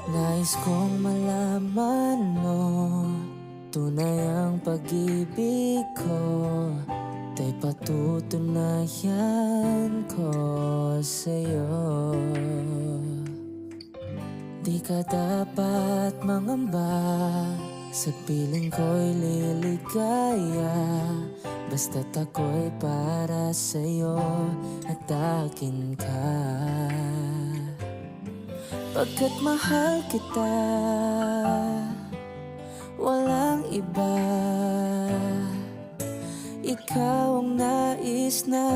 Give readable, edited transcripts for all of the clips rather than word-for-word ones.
Nais kong malaman mo, tunay ang pag-ibig ko, ta'y patutunayan ko sa'yo. Di ka dapat mangamba, sa piling ko'y liligaya, basta't ako'y para sa'yo at akin ka. Pagkat mahal kita, walang iba. Ikaw ang nais na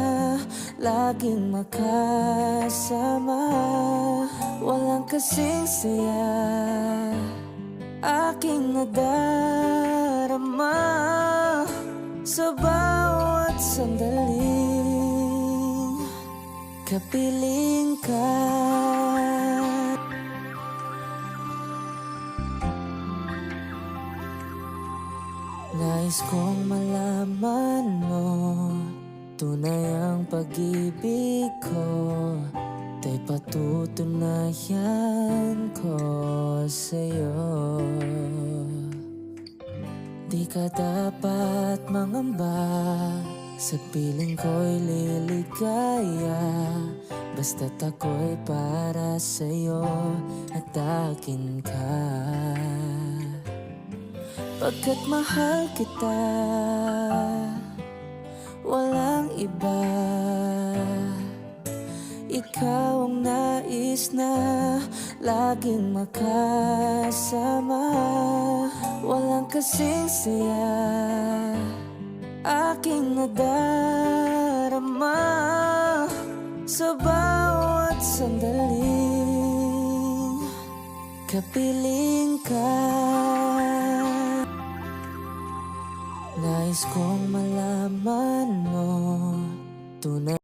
laging makasama. Walang kasing saya aking nadarama sa bawat sandaling kapiling ka. Nais kong malaman mo, tunay ang pag-ibig ko, ta'y patutunayan ko sa'yo. Di ka dapat mangamba, sa piling ko'y liligaya, basta't ako'y para sa'yo at akin ka. Pagkat mahal kita, walang iba. Ikaw ang nais na laging makasama. Walang kasing saya aking nadarama sa bawat sandaling kapiling ka. Nais kong malaman mo, tunay